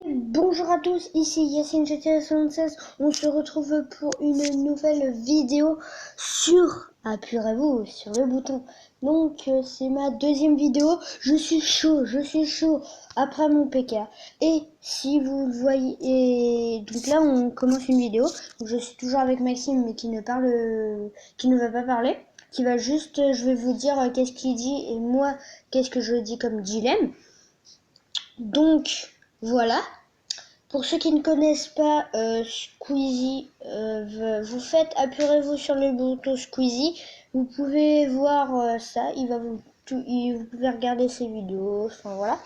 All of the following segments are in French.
Bonjour à tous, ici Yacine GTA76. On se retrouve pour une nouvelle vidéo sur, apurez-vous, sur le bouton. Donc c'est ma deuxième vidéo. Je suis chaud après mon PK. Et si vous le voyez, et donc là on commence une vidéo. Donc, je suis toujours avec Maxime, mais qui ne va pas parler, qui va juste, je vais vous dire qu'est-ce qu'il dit et moi qu'est-ce que je dis comme dilemme. Donc voilà. Pour ceux qui ne connaissent pas Squeezie, vous faites, apurez-vous sur le bouton Squeezie. Vous pouvez voir ça, vous pouvez regarder ses vidéos, enfin voilà.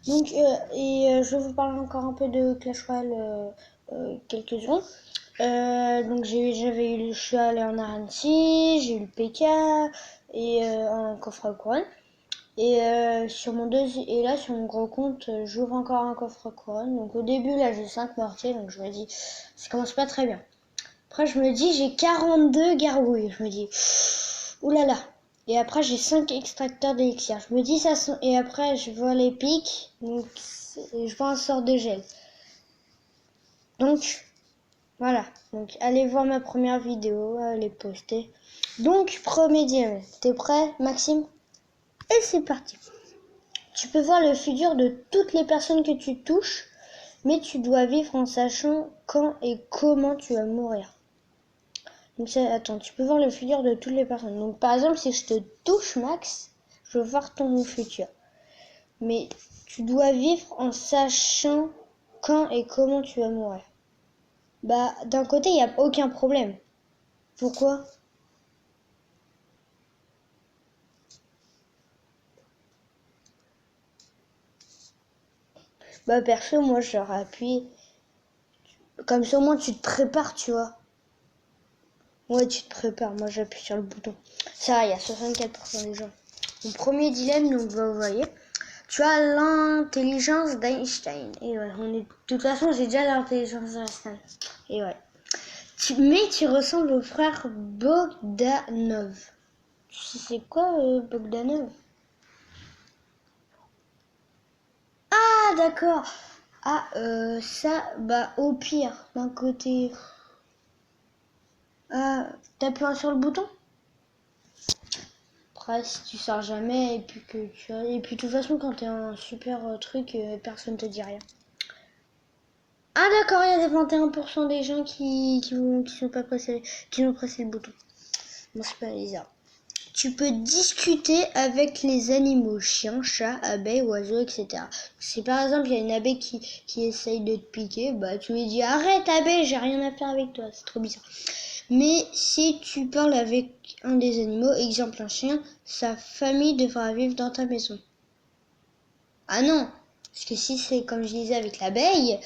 Donc, je vais vous parler encore un peu de Clash Royale quelques secondes. Donc je suis allé en RNC, j'ai eu le PK et un coffre à couronne. Et sur mon gros compte, j'ouvre encore un coffre couronne. Donc au début là j'ai 5 mortiers, donc je me dis ça commence pas très bien. Après je me dis j'ai 42 gargouilles, je me dis oulala. Et après j'ai 5 extracteurs d'élixir. Je me dis ça et après je vois les pics, donc je vois un sort de gel. Donc voilà, donc allez voir ma première vidéo, allez poster. Donc premier diamant, t'es prêt Maxime? Et c'est parti. Tu peux voir le futur de toutes les personnes que tu touches, mais tu dois vivre en sachant quand et comment tu vas mourir. Donc attends, tu peux voir le futur de toutes les personnes. Donc par exemple, si je te touche Max, je veux voir ton futur. Mais tu dois vivre en sachant quand et comment tu vas mourir. Bah d'un côté, il n'y a aucun problème. Pourquoi ? Bah perso, moi j'aurais appuyé. Comme ça au moins tu te prépares, tu vois. Ouais, tu te prépares. Moi, j'appuie sur le bouton. Ça va, il y a 64% des gens. Mon premier dilemme, donc, vous voyez, tu as l'intelligence d'Einstein. Et ouais, de toute façon, j'ai déjà l'intelligence d'Einstein. Et ouais. Mais tu ressembles au frère Bogdanov. Tu sais c'est quoi, Bogdanov? Ah, d'accord. Ah, ça, bah, au pire, d'un côté. Ah, t'appuies sur le bouton? Après, si tu sors jamais et puis et puis de toute façon quand t'es un super truc, personne te dit rien. Ah d'accord, il y a des 21% des gens qui sont pas pressés, qui ont pressé le bouton. Bon, c'est pas bizarre. Tu peux discuter avec les animaux, chiens, chats, abeilles, oiseaux, etc. Si par exemple il y a une abeille qui essaye de te piquer, bah tu lui dis arrête abeille, j'ai rien à faire avec toi, c'est trop bizarre. Mais si tu parles avec un des animaux, exemple un chien, sa famille devra vivre dans ta maison. Ah non, parce que si c'est comme je disais avec l'abeille,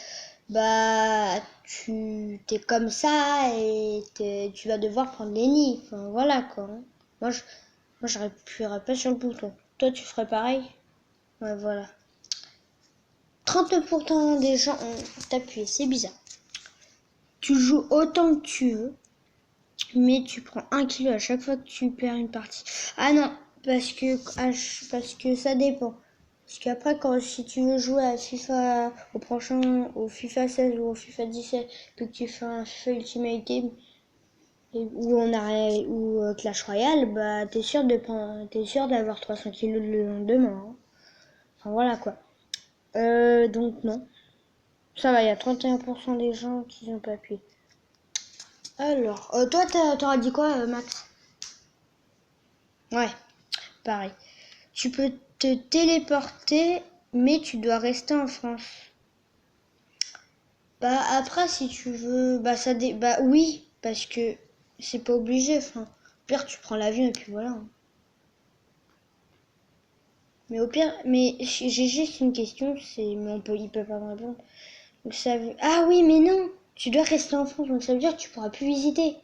bah tu t'es comme ça et tu vas devoir prendre les nids. Enfin voilà quoi. Moi j'appuierais pas sur le bouton. Toi tu ferais pareil? Ouais voilà. 39% des gens ont appuyé, c'est bizarre. Tu joues autant que tu veux, mais tu prends 1 kilo à chaque fois que tu perds une partie. Ah non, parce que ça dépend. Parce qu'après, si tu veux jouer à FIFA, au FIFA 16 ou au FIFA 17, puis que tu fais un FIFA Ultimate Team, ou Clash Royale, bah t'es sûr d'avoir 300 kilos le lendemain. Hein. Enfin voilà quoi. Donc non. Ça va, il y a 31% des gens qui n'ont pas appuyé. Alors, toi t'auras dit quoi Max? Ouais, pareil. Tu peux te téléporter, mais tu dois rester en France. Bah après, si tu veux, bah oui, parce que c'est pas obligé. Enfin, au pire, tu prends l'avion et puis voilà. Mais au pire, mais j'ai juste une question, mais il peut pas me répondre. Donc ah oui, mais non, tu dois rester en France, donc ça veut dire que tu pourras plus visiter.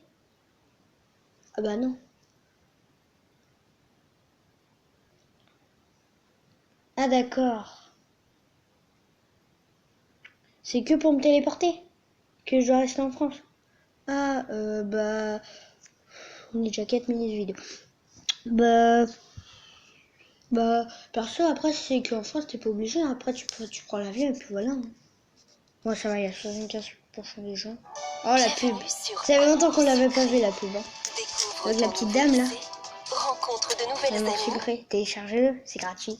Ah bah non. Ah d'accord. C'est que pour me téléporter que je dois rester en France. Ah, bah, on est déjà 4 minutes de vidéo. Bah, perso, après, si c'est qu'en France, t'es pas obligé. Après, tu prends l'avion et puis voilà. Bon, ça va, il y a 75% des gens. Oh, la pub. Ça fait longtemps qu'on l'avait pas vu, la pub. Hein. Avec la petite dame, là. Rencontre de nouvelles Vraiment amies. sucré. Téléchargez-le, c'est gratuit.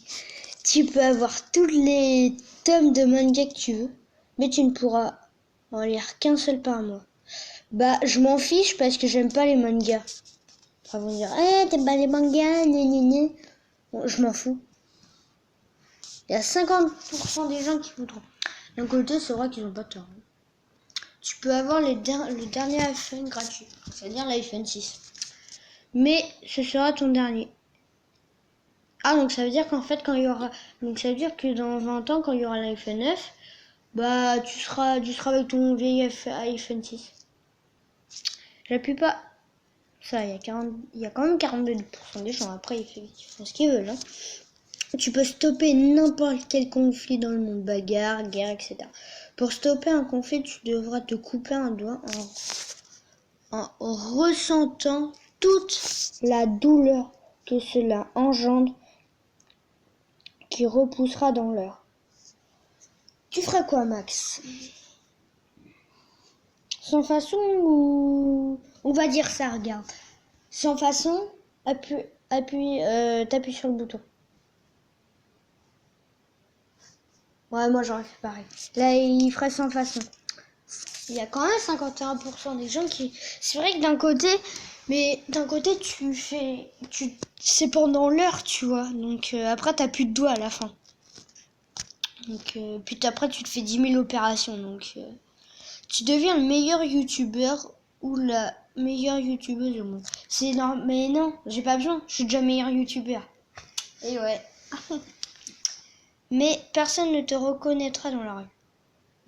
Tu peux avoir tous les tomes de manga que tu veux, mais tu ne pourras en lire qu'un seul par mois. Bah, je m'en fiche parce que j'aime pas les mangas. Après, vont dire, t'aimes pas les mangas, gna. Bon, je m'en fous. Il y a 50% des gens qui voudront. D'un côté, c'est vrai qu'ils ont pas tort. Tu peux avoir le dernier iPhone gratuit, c'est-à-dire l'iPhone 6. Mais ce sera ton dernier. Ah, donc ça veut dire qu'en fait, quand il y aura... Donc ça veut dire que dans 20 ans, quand il y aura l'iPhone 9, bah tu seras avec ton vieil iPhone 6. J'appuie pas. Ça, il y a quand même 42% des gens. Après, ils font ce qu'ils veulent. Hein. Tu peux stopper n'importe quel conflit dans le monde, bagarre, guerre, etc. Pour stopper un conflit, tu devras te couper un doigt en ressentant toute la douleur que cela engendre qui repoussera dans l'heure. Tu ferais quoi, Max? Sans façon ou... On va dire ça, regarde. Sans façon, t'appuies sur le bouton. Ouais, moi j'aurais fait pareil. Là, il ferait sans façon. Il y a quand même 51% des gens qui... C'est vrai que d'un côté... Mais d'un côté, c'est pendant l'heure, tu vois. Donc après, t'as plus de doigts à la fin. Donc, puis après, tu te fais 10 000 opérations. Donc, tu deviens le meilleur youtubeur ou la meilleure youtubeuse au monde. C'est énorme. Mais non, j'ai pas besoin. Je suis déjà meilleur youtubeur. Et ouais. Mais personne ne te reconnaîtra dans la rue.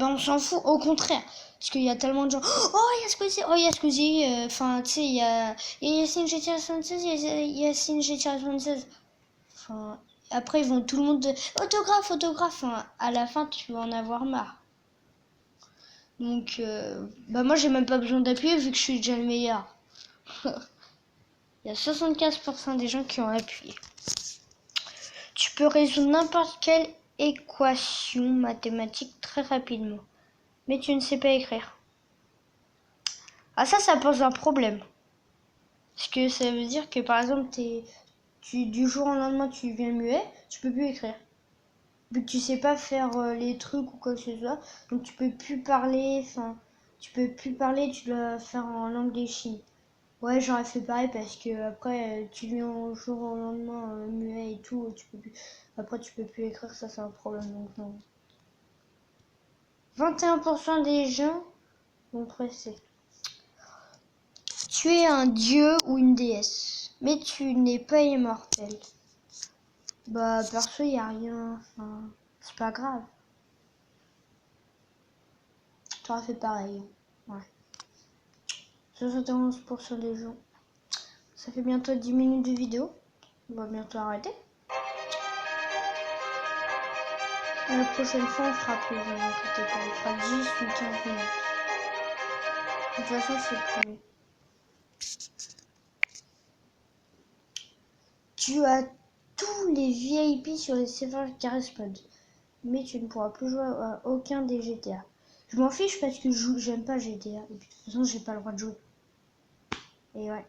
Ben, on s'en fout, au contraire. Parce qu'il y a tellement de gens. Oh, il y a Squeezie. Oh, il y a Squeezie. Enfin, tu sais, il y a Yacine GTA 76. Il y a Yacine GTA 76. Enfin, après, ils vont tout le monde. Autographe. Enfin, à la fin, tu vas en avoir marre. Donc, bah, moi, j'ai même pas besoin d'appuyer vu que je suis déjà le meilleur. Il y a 75% des gens qui ont appuyé. Tu peux résoudre n'importe quelle équation mathématique très rapidement. Mais tu ne sais pas écrire. Ah, ça pose un problème. Parce que ça veut dire que par exemple, du jour au lendemain, tu deviens muet, tu peux plus écrire. Vu que tu sais pas faire les trucs ou quoi que ce soit, donc tu peux plus parler, tu dois faire en langue des signes. Ouais, j'aurais fait pareil parce que après, tu deviens au jour au lendemain muet et tout, après tu peux plus écrire, ça c'est un problème, donc non. 21% des gens vont presser. Tu es un dieu ou une déesse, mais tu n'es pas immortel. Bah, perso, y a rien. Enfin, c'est pas grave. T'aurais fait pareil. Ouais. 71% des gens. Ça fait bientôt 10 minutes de vidéo. On va bientôt arrêter. La prochaine fois, on fera plus. Ne vous inquiétez pas. On fera 10 ou 15 minutes. De toute façon, c'est le premier. Tu as tous les VIP sur les serveurs Garry's Mod, mais tu ne pourras plus jouer à aucun des GTA. Je m'en fiche parce que j'aime pas GTA. Et puis de toute façon, j'ai pas le droit de jouer. Et ouais.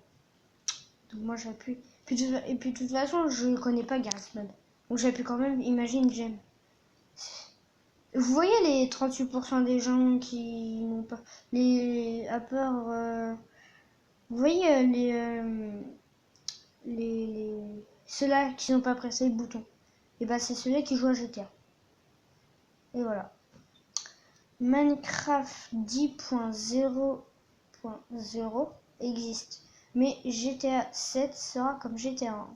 Donc moi j'appuie. Et puis de toute façon, je connais pas Garry's Mod. Donc j'appuie quand même. Imagine, j'aime. Vous voyez les 38% des gens qui n'ont pas. À part. Vous voyez ceux-là qui n'ont pas pressé le bouton. Et bah c'est ceux-là qui jouent à GTA. Et voilà. Minecraft 10.0.0 existe. Mais GTA 7 sera comme GTA 1.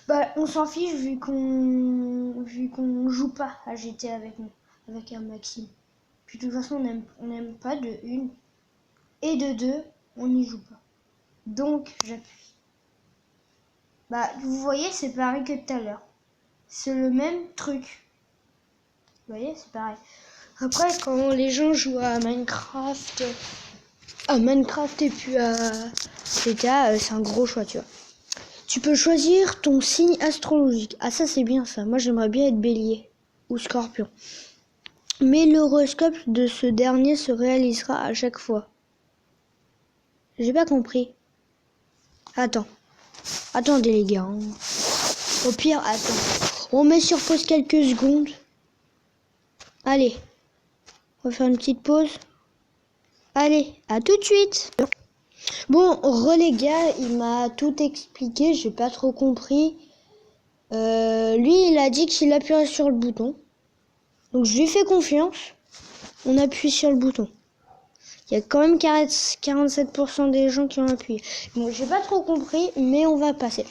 Bah, on s'en fiche vu qu'on joue pas à GTA avec nous, avec un Maxime. Puis de toute façon, on n'aime pas de 1 et de 2, on n'y joue pas. Donc, j'appuie. Bah, vous voyez, c'est pareil que tout à l'heure. C'est le même truc. Vous voyez, c'est pareil. Après, quand les gens jouent à Minecraft et puis à GTA, c'est un gros choix, tu vois. Tu peux choisir ton signe astrologique. Ah, ça c'est bien ça. Moi j'aimerais bien être bélier ou scorpion. Mais l'horoscope de ce dernier se réalisera à chaque fois. J'ai pas compris. Attendez les gars. Au pire, attends. On met sur pause quelques secondes. Allez. On va faire une petite pause. Allez, à tout de suite. Bon, les gars, il m'a tout expliqué. J'ai pas trop compris. Lui, il a dit qu'il appuierait sur le bouton. Donc, je lui fais confiance. On appuie sur le bouton. Il y a quand même 47% des gens qui ont appuyé. Bon, j'ai pas trop compris, mais on va passer.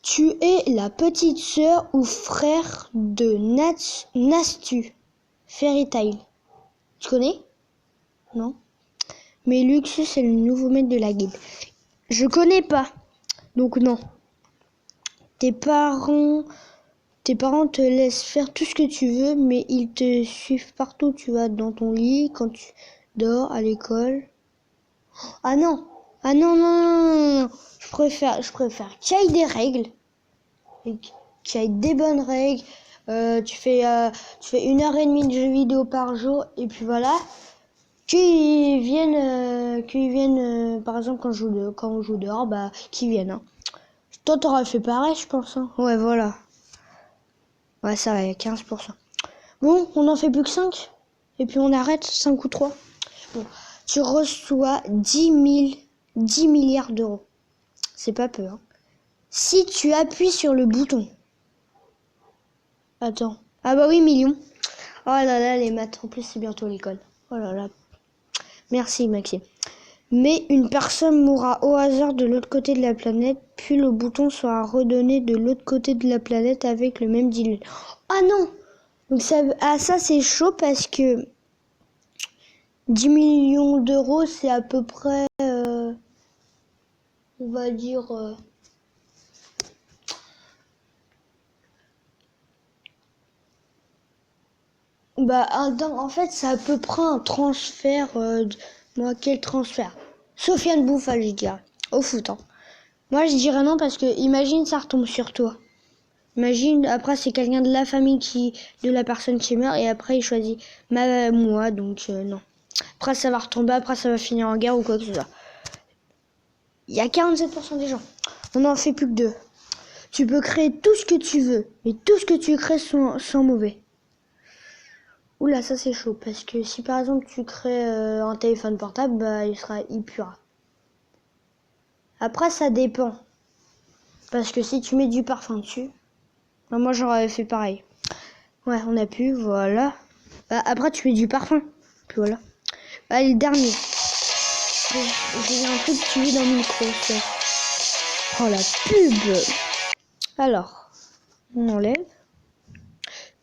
Tu es la petite sœur ou frère de Nastu, Fairy Tail. Tu connais? Non? Mais Luxus, c'est le nouveau maître de la guilde. Je connais pas. Donc non. Tes parents te laissent faire tout ce que tu veux, mais ils te suivent partout où tu vas, dans ton lit, quand tu dors, à l'école. Ah non, non. Je préfère qu'il y ait des règles, et qu'il y ait des bonnes règles. Tu fais 1h30 de jeux vidéo par jour, et puis voilà. Qu'ils viennent, par exemple quand on joue dehors, bah qu'ils viennent. Hein. Toi t'aurais fait pareil, je pense. Hein. Ouais, voilà. Ouais, ça va, il y a 15%. Bon, on en fait plus que 5. Et puis on arrête, 5 ou 3. Bon, tu reçois 10 milliards d'euros. C'est pas peu, hein. Si tu appuies sur le bouton. Attends. Ah bah oui, millions. Oh là là, les maths. En plus, c'est bientôt l'école. Oh là là. Merci, Maxime. Mais une personne mourra au hasard de l'autre côté de la planète, puis le bouton sera redonné de l'autre côté de la planète avec le même dilemme. Ah non! Donc ça c'est chaud parce que 10 millions d'euros, c'est à peu près, on va dire... en fait, c'est à peu près un transfert... Moi, quel transfert? Sofiane Bouffal, je dirais. Au foot, hein. Moi, je dirais non parce que imagine, ça retombe sur toi. Imagine, après, c'est quelqu'un de la famille de la personne qui meurt et après, il choisit moi, donc non. Après, ça va retomber, après, ça va finir en guerre ou quoi que ce soit. Il y a 47% des gens. On n'en fait plus que 2. Tu peux créer tout ce que tu veux, mais tout ce que tu crées sont mauvais. Oula, ça c'est chaud, parce que si par exemple tu crées un téléphone portable, bah il puera. Après, ça dépend. Parce que si tu mets du parfum dessus, bah, moi j'aurais fait pareil. Ouais, on a pu, voilà. Bah, après, tu mets du parfum, puis voilà. Allez, le dernier. J'ai un truc qui vit dans le micro. Oh, la pub! Alors, on enlève.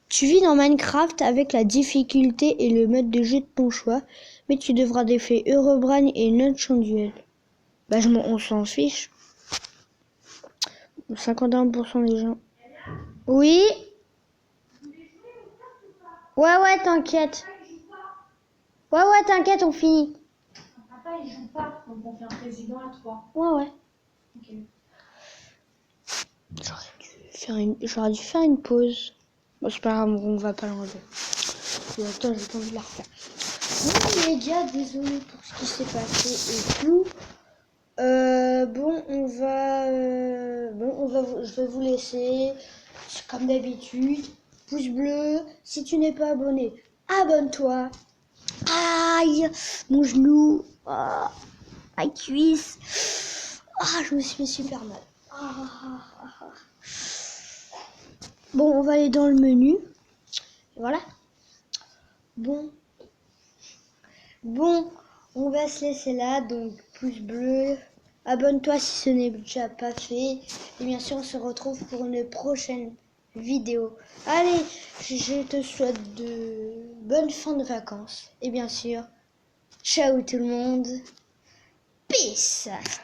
Tu vis dans Minecraft avec la difficulté et le mode de jeu de ton choix, mais tu devras défier Herobrine et Notch en duel. Bah, on s'en fiche. 51% des gens. Oui? Ouais, t'inquiète. Ouais, t'inquiète, on finit. Papa, il joue pas, donc on fait un président à 3. Ouais. Ok. J'aurais dû faire une pause. Bon, c'est pas grave, on va pas l'enlever. Attends, j'ai pas envie de la refaire. Bon, les gars, désolé pour ce qui s'est passé et tout. Je vais vous laisser. Comme d'habitude, pouce bleu. Si tu n'es pas abonné, abonne-toi. Aïe, mon genou. Ah, ma cuisse. Ah, je me suis fait super mal. Bon, on va aller dans le menu. Voilà. Bon, on va se laisser là. Donc, pouce bleu. Abonne-toi si ce n'est déjà pas fait. Et bien sûr, on se retrouve pour une prochaine vidéo. Allez, je te souhaite de bonnes fins de vacances. Et bien sûr, ciao tout le monde. Peace.